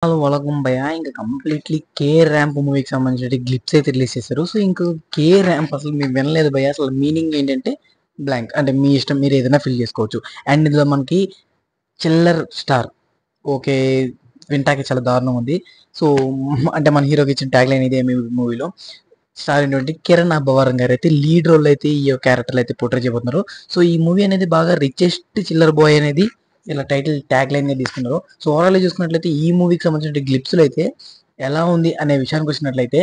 వలగం భయ ఇంకా completely K ramp మూవీకి సంబంధించిన గ్లిప్స్ అయితే రిలీజ్ చేశారు. సో ఇంకా కే ర్యాంప్ అసలు మీరు వినలేదు భయ, అసలు మీనింగ్ ఏంటంటే బ్లాంక్ అంటే మీ ఇష్టం, మీరు ఏదైనా ఫిల్ చేసుకోవచ్చు. అండ్ ఇందులో మనకి చిల్లర్ స్టార్ ఓకే వింటాకి చాలా దారుణం ఉంది. సో అంటే మన హీరోకి ఇచ్చిన ట్యాగ్ లైన్ ఇదే మూవీలో. స్టార్ ఏంటంటే కిరణ్ అబ్బవరం గారు అయితే లీడ్ రోల్ అయితే ఈ క్యారెక్టర్ అయితే పోర్ట్రే చేయబోతున్నారు. సో ఈ మూవీ అనేది బాగా రిచెస్ట్ చిల్లర్ బాయ్ అనేది ఇలా టైటిల్ ట్యాగ్ లైన్ గా తీసుకున్నారు. సో ఓవరాల్ చూసుకున్నట్లయితే ఈ మూవీకి సంబంధించిన గ్లిప్స్ అయితే ఎలా ఉంది అనే విషయానికి వచ్చినట్లయితే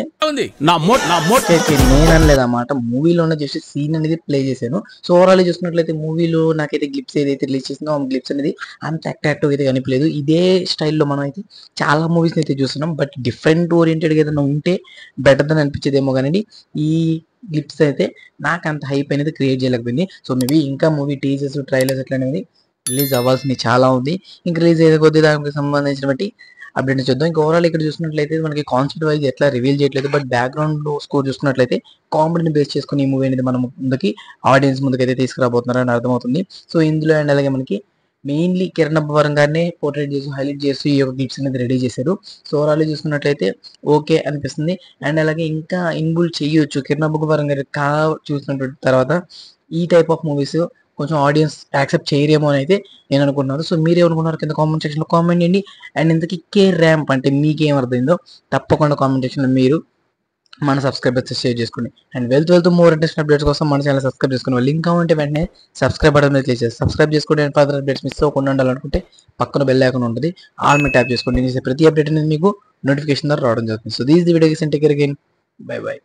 నేను అనలేదన్నమాట, మూవీలోనే జస్ట్ సీన్ అనేది ప్లే చేశాను. సో ఓవరాల్ చూసుకున్నట్లయితే మూవీలో నాకైతే గ్లిప్స్ ఏదైతే రిలీజ్ చేసిందో ఆ గ్లిప్స్ అనేది అంత అట్రాక్టివ్ అయితే కనిపించలేదు. ఇదే స్టైల్లో మనం అయితే చాలా మూవీస్ అయితే చూస్తున్నాం, బట్ డిఫరెంట్ ఓరియంటెడ్గా ఏదైనా ఉంటే బెటర్ అని అనిపించేదేమో కానీ ఈ గ్లిప్స్ అయితే నాకు అంత హైప్ అనేది క్రియేట్ చేయలేకపోయింది. సో మేబీ ఇంకా మూవీ టీజర్స్ ట్రైలర్స్ ఎట్లా అనేది రిలీజ్ అవ్వాల్సింది చాలా ఉంది. ఇంకా రిలీజ్ అయ్యే కొద్ది దానికి సంబంధించినటువంటి అప్డేట్ చూద్దాం. ఇంకా ఓవరాల్ ఇక్కడ చూసుకున్నట్లయితే మనకి కాన్సెప్ట్ వైజ్ ఎట్లా రివీల్ చేయట్లేదు, బట్ బ్యాక్గ్రౌండ్ లో స్కోర్ చూసుకున్నట్లయితే కామెడీని బేస్ చేసుకుని ఈ మూవీ అనేది మనం ముందుకి ఆడియన్స్ ముందుకు అయితే తీసుకురాబోతున్నారని అర్థమవుతుంది. సో ఇందులో అండ్ అలాగే మనకి మెయిన్లీ కిరణ్ అబ్బవరం గారిని పోర్ట్రేట్ చేసి హైలైట్ చేసి ఈ యొక్క క్లిప్స్ అనేది రెడీ చేశారు. సో ఓవరాల్ చూసుకున్నట్లయితే ఓకే అనిపిస్తుంది. అండ్ అలాగే ఇంకా ఇన్బుల్ చేయొచ్చు కిరణ్ అబ్బవరం గారి చూసినటువంటి తర్వాత ఈ టైప్ ఆఫ్ మూవీస్ కొంచెం ఆడియన్స్ యాక్సెప్ట్ చేయరేమో అని అయితే నేను అనుకున్నాను. సో మీరేమనుకున్నారు కింద కామెంట్ సెక్షన్ లో కామెంట్ చేయండి. అండ్ ఇంతకీ కే ర్యాంప్ అంటే మీకేం అర్థమైందో తప్పకుండా కామెంట్ సెక్షన్ లో మీరు మన సబ్స్క్రైబర్స్ షేర్ చేసుకోండి. అండ్ వెళ్తూ మోర్ ఇంట్రెస్ట్ అప్డేట్స్ కోసం మన ఛానల్ సబ్స్క్రైబ్ చేసుకోండి. లింక్ కావాలంటే వెంటనే సబ్స్క్రైబ్ బటన్ మీద క్లిక్ చేసి సబ్స్క్రైబ్ చేసుకోండి. అండ్ ఫర్దర్ అప్డేట్స్ మిస్ అవ్వకుండా ఉండాలనుకుంటే పక్కన బెల్ ఐకాన్ ఉంటుంది, ఆల్ మీద ట్యాప్ చేసుకోండి. నేను ప్రతి అప్డేట్ అనేది మీకు నోటిఫికేషన్ ద్వారా రావడం జరుగుతుంది. So these the video take care again, by by.